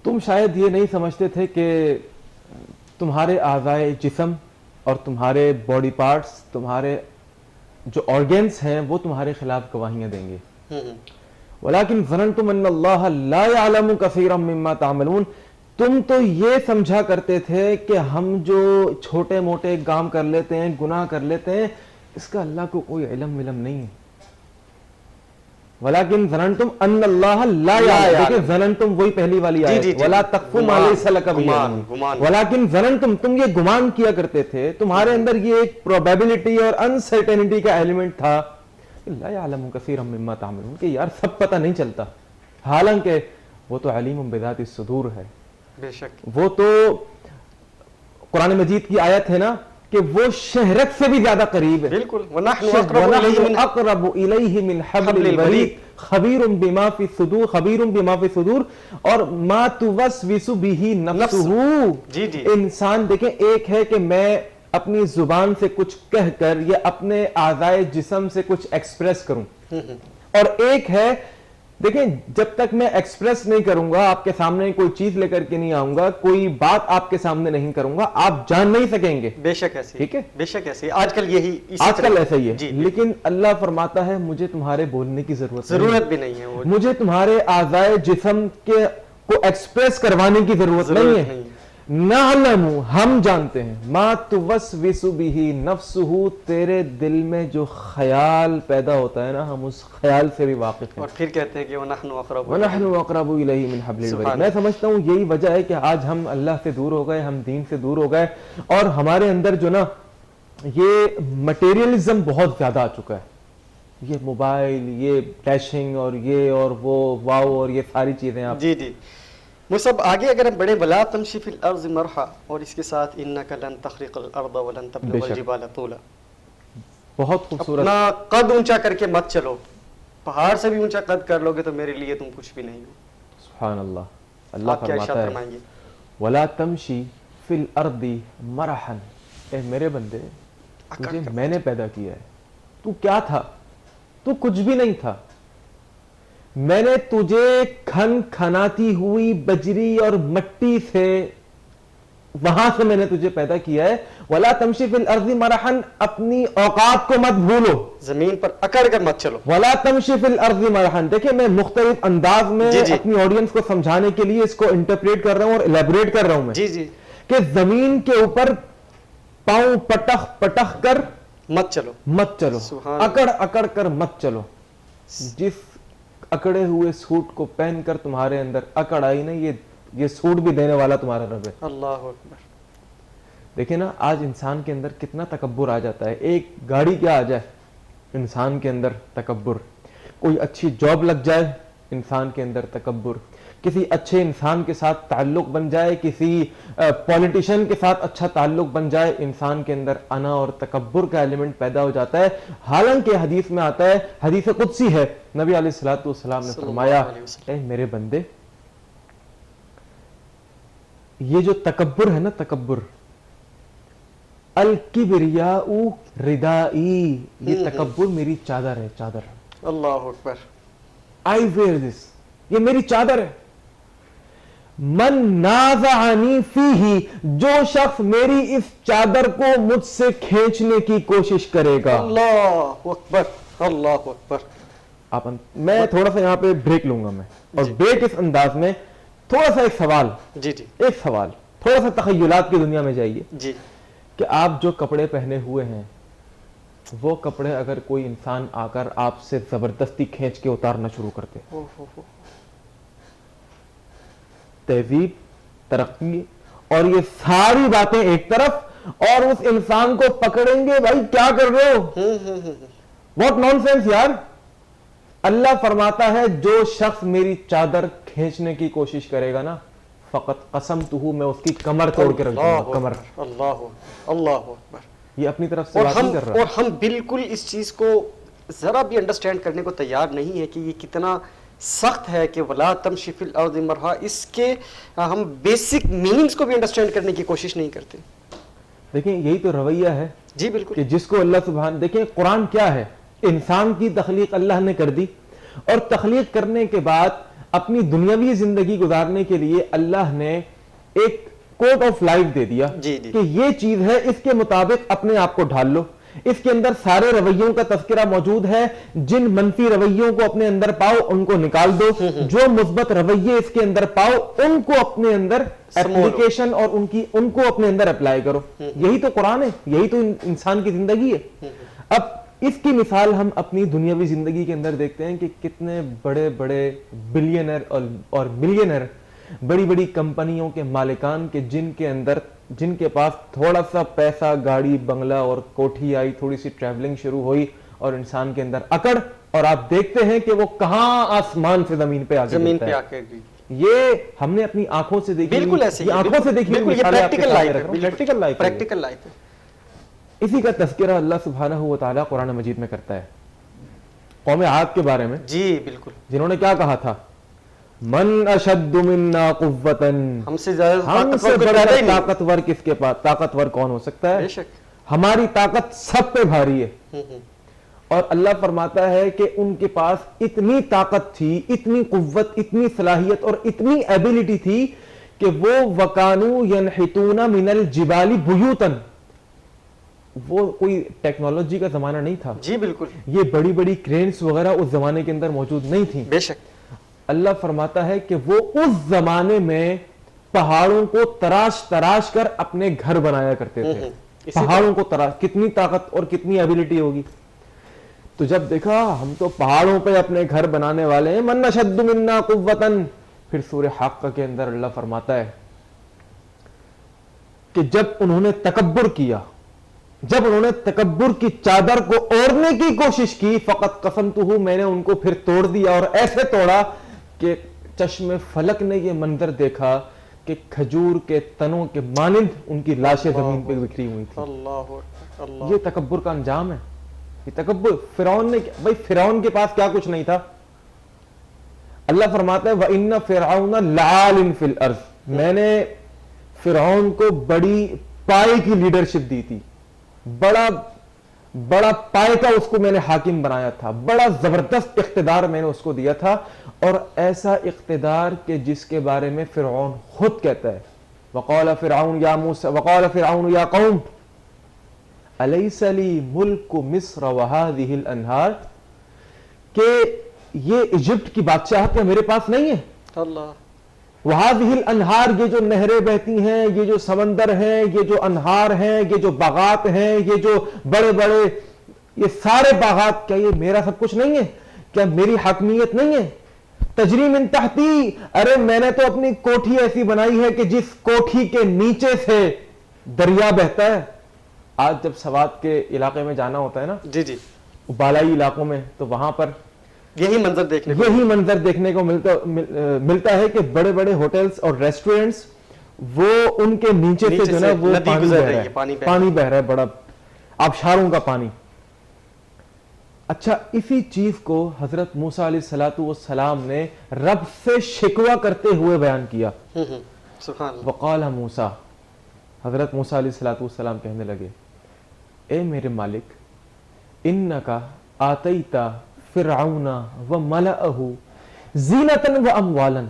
تم شاید یہ نہیں سمجھتے تھے کہ تمہارے اعضائے جسم اور تمہارے باڈی پارٹس، تمہارے جو آرگنس ہیں وہ تمہارے خلاف گواہیاں دیں گے. وَلَكِنْ ظَنَنْتُمْ أَنَّ اللَّهَ لَا يَعْلَمُ كَثِيرًا مِّمَّا تَعْمَلُونَ. تم تو یہ سمجھا کرتے تھے کہ ہم جو چھوٹے موٹے کام کر لیتے ہیں، گناہ کر لیتے ہیں، اس کا اللہ کو کوئی علم نہیں ہے. وَلَكِنْ ظَنَنْتُمْ أَنَّ اللَّهَ لَا يَعْلَمُ. دیکھیں ظننتم وہی پہلی والی آیت وَلَا تَقْفُ مَا لَيْسَ لَكَ بِهِ عِلْمٌ. وَلَكِنْ ظَنَنْتُم تم یہ گمان کیا کرتے تھے، تمہارے اندر یہ ایک پروبیبلٹی اور انسرٹینٹی کا ایلیمنٹ تھا لا يعلم كثيرا مما تعملون کہ یار سب پتہ نہیں چلتا، حالانکہ وہ تو علیم بذات الصدور ہے. بے شک وہ تو قرآن مجید کی آیت ہے نا کہ وہ شہرت سے بھی زیادہ قریب ہے. بالکل. وَنَحْنُ أَقْرَبُ إِلَيْهِ مِنْ حَبْلِ الْوَرِيدِ خَبِيرٌ بِمَا فِي الصُّدُورِ اور مَا تُوَسْوِسُ بِهِ نَفْسُهُ. انسان دیکھیں ایک ہے کہ میں اپنی زبان سے کچھ کہہ کر یا اپنے اعضائے جسم سے کچھ ایکسپریس کروں، اور ایک ہے دیکھیں جب تک میں ایکسپریس نہیں کروں گا، آپ کے سامنے کوئی چیز لے کر کے نہیں آؤں گا، کوئی بات آپ کے سامنے نہیں کروں گا، آپ جان نہیں سکیں گے. بے شک ایسے ٹھیک ہے، بے شک ایسے آج کل یہی آج کل ایسا ہی ہے. لیکن اللہ فرماتا ہے مجھے تمہارے بولنے کی ضرورت بھی نہیں ہے، مجھے تمہارے اعضائے جسم کے کو ایکسپریس کروانے کی ضرورت نہیں ہے. نعلم ہم جانتے ہیں ما توسوس به نفسه تیرے دل میں جو خیال پیدا ہوتا ہے نا ہم اس خیال سے بھی واقف ہیں. اور پھر کہتے ہیں کہ ونحن اقرب الیہ من حبل الورید. میں سمجھتا ہوں یہی وجہ ہے کہ آج ہم اللہ سے دور ہو گئے، ہم دین سے دور ہو گئے، اور ہمارے اندر جو نا یہ مٹیریلزم بہت زیادہ آ چکا ہے. یہ موبائل، یہ ڈیشنگ اور یہ اور وہ واو اور یہ ساری چیزیں آپ جی مصعب آگے اگر ہم بڑے ولا تمشی فی الارض مرحا، اور اس کے ساتھ انک لن تخرق الارض ولن تبلغ الجبال طولا. بہت خوبصورت. اپنا قد اونچا کر کے مت چلو، پہاڑ سے بھی اونچا قد کر لو گے تو میرے لیے تم کچھ بھی نہیں ہو. سبحان اللہ. اللہ فرماتا ہے ولا تمشی فی الارض مرحا. اے میرے بندے تجھے میں نے پیدا کیا ہے، تو کیا تھا؟ تو کچھ بھی نہیں تھا. میں نے تجھے کھن کھناتی ہوئی بجری اور مٹی سے، وہاں سے میں نے تجھے پیدا کیا ہے. وَلَا تَمْشِ فِي الْأَرْضِ مَرَحًا. اپنی اوقات کو مت بھولو، زمین پر اکڑ کر مت چلو. وَلَا تَمْشِ فِي الْأَرْضِ مَرَحًا. دیکھیں میں مختلف انداز میں اپنی آڈینس کو سمجھانے کے لیے اس کو انٹرپریٹ کر رہا ہوں اور الیبوریٹ کر رہا ہوں میں کہ زمین کے اوپر پاؤں پٹخ پٹخ کر مت چلو، اکڑ اکڑ کر مت چلو. جس اکڑے ہوئے سوٹ کو پہن کر تمہارے اندر اکڑ آئی نا، یہ سوٹ بھی دینے والا تمہارا رب ہے. اللہ اکبر. دیکھیں نا آج انسان کے اندر کتنا تکبر آ جاتا ہے. ایک گاڑی کیا آ جائے انسان کے اندر تکبر، کوئی اچھی جاب لگ جائے انسان کے اندر تکبر، کسی اچھے انسان کے ساتھ تعلق بن جائے، کسی پولیٹیشین کے ساتھ اچھا تعلق بن جائے، انسان کے اندر انا اور تکبر کا ایلیمنٹ پیدا ہو جاتا ہے. حالانکہ حدیث میں آتا ہے، حدیث قدسی ہے، نبی علیہ الصلوۃ والسلام نے فرمایا اے میرے بندے یہ جو تکبر ہے نا، تکبر الکبریاء ردائی، یہ تکبر میری چادر ہے، چادر. اللہ اکبر. I wear this، یہ میری چادر ہے. من نازعنی فیہ، جو شخص میری اس چادر کو مجھ سے کھینچنے کی کوشش کرے گا. اللہ اکبر، اللہ اکبر. میں تھوڑا سا یہاں پہ بریک لوں گا میں، اور بریک اس انداز میں تھوڑا سا ایک سوال، ایک سوال، تھوڑا سا تخیلات کی دنیا میں جائیے کہ آپ جو کپڑے پہنے ہوئے ہیں وہ کپڑے اگر کوئی انسان آ کر آپ سے زبردستی کھینچ کے اتارنا شروع کرتے، تہذیب، ترقی اور یہ ساری باتیں ایک طرف، اور اس انسان کو پکڑیں گے بھائی کیا کر رہے ہو، واٹ نان سینس یار. اللہ فرماتا ہے جو شخص میری چادر کھینچنے کی کوشش کرے گا نا، فقط قسمتہ، میں اس کی کمر توڑ کے رکھ دوں گا. کمر. اللہ اکبر. یہ اپنی طرف سے بات نہیں کر رہا. اور ہم بالکل اس چیز کو ذرا بھی انڈرسٹینڈ کرنے کو تیار نہیں ہے کہ یہ کتنا سخت ہے کہ ولا تمشی فی الارض مرحا. اس کے ہم بیسک میننگز کو بھی انڈرسٹینڈ کرنے کی کوشش نہیں کرتے. دیکھیں یہی تو رویہ ہے جی بالکل، کہ جس کو اللہ سبحان، دیکھیں قرآن کیا ہے، انسان کی تخلیق اللہ نے کر دی، اور تخلیق کرنے کے بعد اپنی دنیاوی زندگی گزارنے کے لیے اللہ نے ایک کوڈ آف لائف دے دیا کہ یہ چیز ہے، اس کے مطابق اپنے آپ کو ڈھال لو، اس کے اندر سارے رویوں کا تذکرہ موجود ہے. جن منفی رویوں کو اپنے اندر پاؤ ان کو نکال دو, جو مثبت رویے اس کے اندر پاؤ ان کو اپنے اندر اپلیکیشن اور ان کو اپنے اندر اپلائی کرو. یہی تو قرآن ہے, یہی تو انسان کی زندگی ہے. اب اس کی مثال ہم اپنی دنیاوی زندگی کے اندر دیکھتے ہیں کہ کتنے بڑے بڑے بلینئر اور ملینئر, بڑی بڑی کمپنیوں کے مالکان کے جن کے پاس تھوڑا سا پیسہ, گاڑی بنگلہ اور کوٹھی آئی, تھوڑی سی ٹریولنگ شروع ہوئی اور انسان کے اندر اکڑ, اور آپ دیکھتے ہیں کہ وہ کہاں آسمان سے زمین پہ آ کے یہ ہم نے اپنی آنکھوں سے دیکھی, بالکل ایسے آنکھوں سے دیکھی, پریکٹیکل لائف ہے. اسی کا تذکرہ اللہ سبحانہ و تعالیٰ قرآن مجید میں کرتا ہے قوم عاد کے بارے میں. جی بالکل, جنہوں نے کیا کہا تھا, من اشد منا قوتا, ہم سے زیادہ طاقتور کس کے پاس, طاقتور کون ہو سکتا ہے, بے شک ہماری طاقت سب پہ بھاری ہے. اور اللہ فرماتا ہے کہ ان کے پاس اتنی طاقت تھی, اتنی قوت, اتنی صلاحیت اور اتنی ایبیلٹی تھی کہ وہ وَكَانُوا يَنْحِتُونَ مِنَ الْجِبَالِ بُيُوتًا, وہ کوئی ٹیکنالوجی کا زمانہ نہیں تھا. جی بالکل, یہ بڑی بڑی کرینز وغیرہ اس زمانے کے اندر موجود نہیں تھیں. بے شک. اللہ فرماتا ہے کہ وہ اس زمانے میں پہاڑوں کو تراش تراش کر اپنے گھر بنایا کرتے تھے. پہاڑوں کو تراش, کتنی طاقت اور کتنی ایبیلٹی ہوگی. تو جب دیکھا ہم تو پہاڑوں پہ اپنے گھر بنانے والے ہیں, من اشد منا قوتا, پھر سورہ حاقہ کے اندر اللہ فرماتا ہے کہ جب انہوں نے تکبر کیا, جب انہوں نے تکبر کی چادر کو اوڑھنے کی کوشش کی, فقط قسمتہ, میں نے ان کو پھر توڑ دیا, اور ایسے توڑا کہ چشم فلک نے یہ منظر دیکھا کہ کھجور کے تنوں کے مانند ان کی لاشیں زمین پہ بکھری ہوئی تھی. یہ تکبر کا انجام ہے. یہ تکبر فرعون نے, بھائی فرعون کے پاس کیا کچھ نہیں تھا. اللہ فرماتا ہے وَإِنَّ فِرْعَوْنَ لَعَالٍ فِي الْأَرْضِ, میں نے فرعون کو بڑی پائے کی لیڈرشپ دی تھی, بڑا پائے کا اس کو میں نے حاکم بنایا تھا, بڑا زبردست اقتدار میں نے اس کو دیا تھا, اور ایسا اقتدار کہ جس کے بارے میں فرعون خود کہتا ہے وقال فرعون یا موسیٰ وقال فرعون یا قوم الیس لی ملک مصر وہذہ الانہار, کہ یہ ایجپٹ کی بادشاہت کیا میرے پاس نہیں ہے. اللہ, وہذہ الانہار, یہ جو نہریں بہتی ہیں, یہ جو سمندر ہیں, یہ جو انہار ہیں, یہ جو باغات ہیں, یہ جو بڑے بڑے یہ سارے باغات, کیا یہ میرا سب کچھ نہیں ہے, کیا میری حاکمیت نہیں ہے. تجری من تحتی, ارے میں نے تو اپنی کوٹھی ایسی بنائی ہے کہ جس کوٹھی کے نیچے سے دریا بہتا ہے. آج جب سوات کے علاقے میں جانا ہوتا ہے نا, جی جی, بالائی علاقوں میں, تو وہاں پر یہی منظر دیکھنے کو ملتا ہے کہ بڑے بڑے ہوٹلز اور ریسٹورنٹس, وہ ان کے نیچے سے جو ہے وہ پانی بہ رہا ہے, بڑا آبشاروں کا پانی. اچھا, اسی چیز کو حضرت موسیٰ علیہ الصلوۃ والسلام نے رب سے شکوہ کرتے ہوئے بیان کیا. سبحان اللہ. وقال موسیٰ, حضرت موسیٰ علیہ الصلوۃ والسلام کہنے لگے, اے میرے مالک, انکا آتیتا فرعون وملأہ زینۃ واموالا,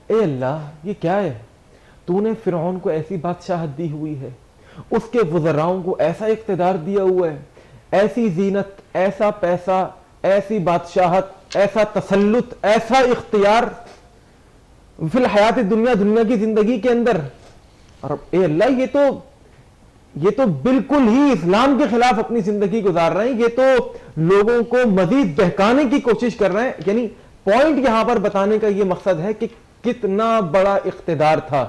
اے اللہ یہ کیا ہے, تو نے فرعون کو ایسی بادشاہت دی ہوئی ہے, اس کے وزراؤں کو ایسا اقتدار دیا ہوا ہے, ایسی زینت, ایسا پیسہ, ایسی بادشاہت, ایسا تسلط, ایسا اختیار فی الحیات دنیا کی زندگی کے اندر, اور اے اللہ یہ تو بالکل ہی اسلام کے خلاف اپنی زندگی گزار رہے ہیں, یہ تو لوگوں کو مزید بہکانے کی کوشش کر رہے ہیں. یعنی پوائنٹ یہاں پر بتانے کا یہ مقصد ہے کہ کتنا بڑا اقتدار تھا,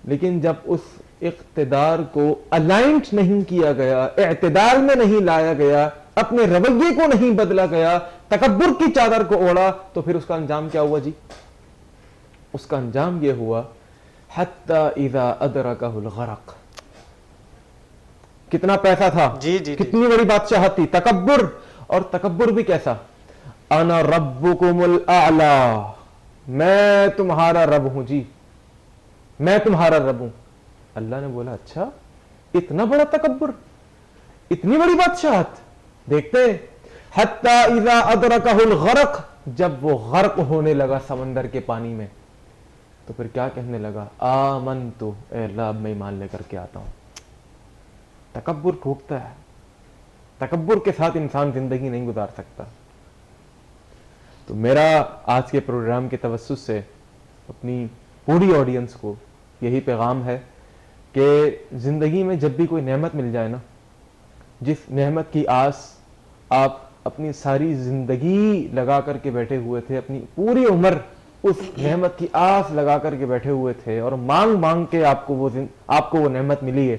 لیکن جب اس اقتدار کو الائنٹ نہیں کیا گیا, اعتدال میں نہیں لایا گیا, اپنے رویے کو نہیں بدلا گیا, تکبر کی چادر کو اوڑا, تو پھر اس کا انجام کیا ہوا جی؟ اس کا انجام یہ ہوا حتی اذا ادرکہ الغرق. کتنا پیسہ تھا, کتنی بڑی بادشاہت تھی, تکبر, اور تکبر بھی کیسا, انا ربکم الاعلی, میں تمہارا رب ہوں جی, میں تمہارا رب ہوں. اللہ نے بولا اچھا, اتنا بڑا تکبر, اتنی بڑی بادشاہت. دیکھتے حتی اذا ادرکہ الغرق, جب وہ غرق ہونے لگا سمندر کے پانی میں, تو پھر کیا کہنے لگا, آمنتو, اے اللہ اب میں ایمان لے کر کے آتا ہوں. تکبر ٹوٹتا ہے, تکبر کے ساتھ انسان زندگی نہیں گزار سکتا. تو میرا آج کے پروگرام کے توسط سے اپنی پوری آڈینس کو یہی پیغام ہے کہ زندگی میں جب بھی کوئی نعمت مل جائے نا، جس نعمت کی آس آپ اپنی ساری زندگی لگا کر کے بیٹھے ہوئے تھے، اپنی پوری عمر اس نعمت کی آس لگا کر کے بیٹھے ہوئے تھے اور مانگ مانگ کے آپ کو وہ نعمت ملی ہے،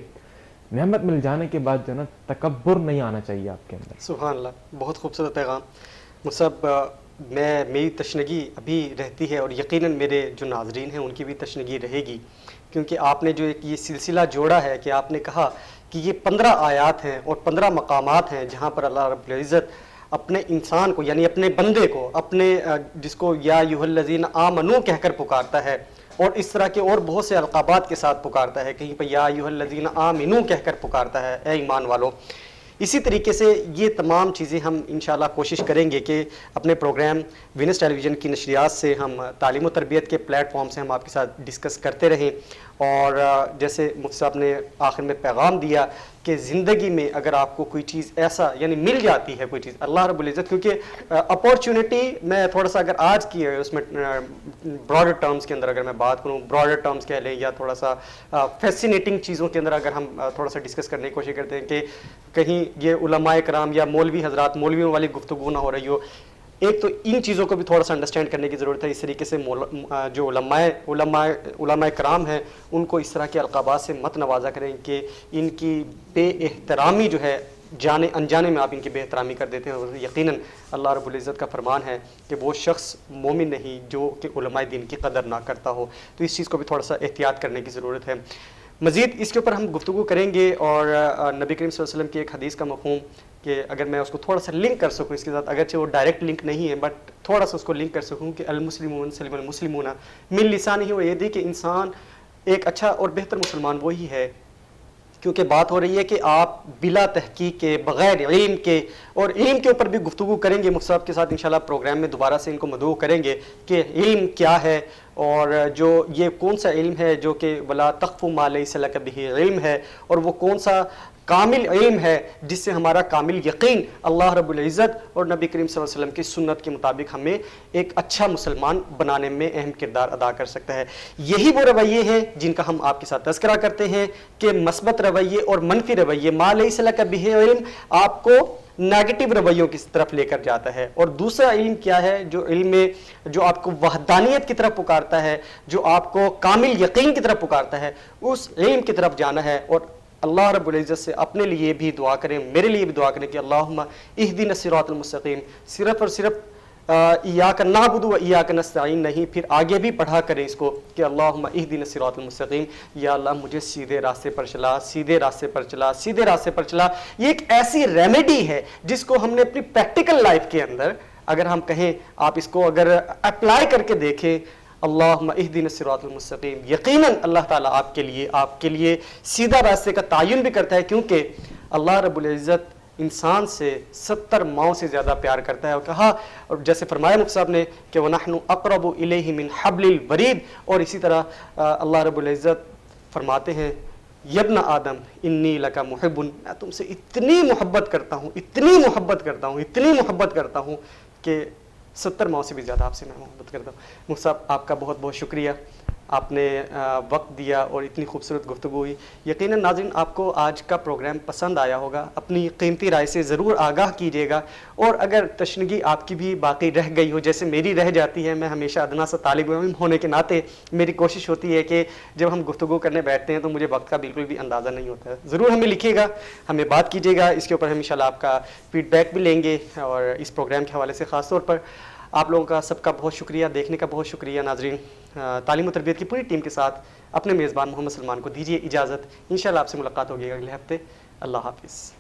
نعمت مل جانے کے بعد جو نا تکبر نہیں آنا چاہیے آپ کے اندر. سبحان اللہ، بہت خوبصورت پیغام. مصعب، میری تشنگی ابھی رہتی ہے اور یقیناً میرے جو ناظرین ہیں ان کی بھی تشنگی رہے گی، کیونکہ آپ نے جو ایک یہ سلسلہ جوڑا ہے کہ آپ نے کہا کہ یہ 15 آیات ہیں اور 15 مقامات ہیں جہاں پر اللہ رب العزت اپنے انسان کو، یعنی اپنے بندے کو، اپنے جس کو یا ایھا الذین آمنو کہہ کر پکارتا ہے، اور اس طرح کے اور بہت سے القابات کے ساتھ پکارتا ہے. کہیں پہ یا ایھا الذین آمنو کہہ کر پکارتا ہے، اے ایمان والو. اسی طریقے سے یہ تمام چیزیں ہم انشاءاللہ کوشش کریں گے کہ اپنے پروگرام وینس ٹیلی ویژن کی نشریات سے، ہم تعلیم و تربیت کے پلیٹ فارم سے ہم آپ کے ساتھ ڈسکس کرتے رہیں. اور جیسے مفتی صاحب نے آخر میں پیغام دیا کہ زندگی میں اگر آپ کو کوئی چیز ایسا یعنی مل جاتی ہے کوئی چیز، اللہ رب العزت، کیونکہ اپورچونٹی میں تھوڑا سا اگر آج کی اس میں براڈر ٹرمز کے اندر اگر میں بات کروں، براڈر ٹرمز کہہ لیں یا تھوڑا سا فیسینیٹنگ چیزوں کے اندر اگر ہم تھوڑا سا ڈسکس کرنے کی کوشش کرتے ہیں کہ کہیں یہ علماء کرام یا مولوی حضرات، مولویوں والی گفتگو نہ ہو رہی ہو. ایک تو ان چیزوں کو بھی تھوڑا سا انڈرسٹینڈ کرنے کی ضرورت ہے. اس طریقے سے جو علماء کرام ہیں ان کو اس طرح کے القابات سے مت نوازا کریں کہ ان کی بے احترامی جو ہے جانے انجانے میں آپ ان کی بے احترامی کر دیتے ہیں. اور یقیناً اللہ رب العزت کا فرمان ہے کہ وہ شخص مومن نہیں جو کہ علماء دین کی قدر نہ کرتا ہو. تو اس چیز کو بھی تھوڑا سا احتیاط کرنے کی ضرورت ہے. مزید اس کے اوپر ہم گفتگو کریں گے، اور نبی کریم صلی اللہ علیہ وسلم کی ایک حدیث کا مفہوم کہ اگر میں اس کو تھوڑا سا لنک کر سکوں اس کے ساتھ، اگرچہ وہ ڈائریکٹ لنک نہیں ہے بٹ تھوڑا سا اس کو لنک کر سکوں کہ المسلمون سلم المسلمون من لسانہ و یدہ، کہ انسان ایک اچھا اور بہتر مسلمان وہی ہے. کیونکہ بات ہو رہی ہے کہ آپ بلا تحقیق کے، بغیر علم کے، اور علم کے اوپر بھی گفتگو کریں گے مفتی صاحب کے ساتھ انشاءاللہ پروگرام میں دوبارہ سے ان کو مدعو کریں گے کہ علم کیا ہے، اور جو یہ کون سا علم ہے جو کہ ولا تقف ما لیس لک بہ علم ہے، اور وہ کون سا کامل علم ہے جس سے ہمارا کامل یقین اللہ رب العزت اور نبی کریم صلی اللہ علیہ وسلم کی سنت کے مطابق ہمیں ایک اچھا مسلمان بنانے میں اہم کردار ادا کر سکتا ہے. یہی وہ رویے ہیں جن کا ہم آپ کے ساتھ تذکرہ کرتے ہیں کہ مثبت رویے اور منفی رویے، ما لیس لک بہ علم، آپ کو نیگیٹو رویوں کی طرف لے کر جاتا ہے. اور دوسرا علم کیا ہے؟ جو علم میں جو آپ کو وحدانیت کی طرف پکارتا ہے، جو آپ کو کامل یقین کی طرف پکارتا ہے، اس علم کی طرف جانا ہے. اور اللہ رب العزت سے اپنے لیے بھی دعا کریں، میرے لیے بھی دعا کریں کہ اللہم اہدنا الصراط المستقیم. صرف اور صرف ایاک نعبد و ایاک نستعین نہیں، پھر آگے بھی پڑھا کریں اس کو کہ اللہم اہدنا الصراط المستقیم، یا اللہ مجھے سیدھے راستے پر چلا، سیدھے راستے پر چلا، سیدھے راستے پر چلا. یہ ایک ایسی ریمیڈی ہے جس کو ہم نے اپنی پریکٹیکل لائف کے اندر اگر ہم کہیں، آپ اس کو اگر اپلائی کر کے دیکھیں، اللہم اہدنا الصراط المستقیم، یقیناً اللہ تعالیٰ آپ کے لیے سیدھا راستے کا تعین بھی کرتا ہے. کیونکہ اللہ رب العزت انسان سے 70 ماؤں سے زیادہ پیار کرتا ہے. اور کہا، اور جیسے فرمایا مفتی صاحب نے کہ وَنَحْنُ أَقْرَبُ إِلَيْهِ مِنْ حَبْلِ الْوَرِيدِ. اور اسی طرح اللہ رب العزت فرماتے ہیں یبن آدم انی لکا محب، میں تم سے اتنی محبت کرتا ہوں، اتنی محبت کرتا ہوں، اتنی محبت کرتا ہوں کہ 70 ماؤں سے بھی زیادہ آپ سے میں محبت کرتا ہوں. مفتی صاحب آپ کا بہت بہت شکریہ، آپ نے وقت دیا اور اتنی خوبصورت گفتگو ہوئی. یقیناً ناظرین آپ کو آج کا پروگرام پسند آیا ہوگا. اپنی قیمتی رائے سے ضرور آگاہ کیجیے گا، اور اگر تشنگی آپ کی بھی باقی رہ گئی ہو جیسے میری رہ جاتی ہے، میں ہمیشہ ادنا سا طالب علم ہونے کے ناطے میری کوشش ہوتی ہے کہ جب ہم گفتگو کرنے بیٹھتے ہیں تو مجھے وقت کا بالکل بھی اندازہ نہیں ہوتا ہے. ضرور ہمیں لکھیے گا، ہمیں بات کیجیے گا، اس کے اوپر ہم انشاءاللہ آپ کا فیڈ بیک بھی لیں گے. اور اس پروگرام کے حوالے سے خاص طور پر آپ لوگوں کا سب کا بہت شکریہ، دیکھنے کا بہت شکریہ. ناظرین، تعلیم و تربیت کی پوری ٹیم کے ساتھ اپنے میزبان محمد سلمان کو دیجیے اجازت. انشاءاللہ آپ سے ملاقات ہوگی اگلے ہفتے. اللہ حافظ.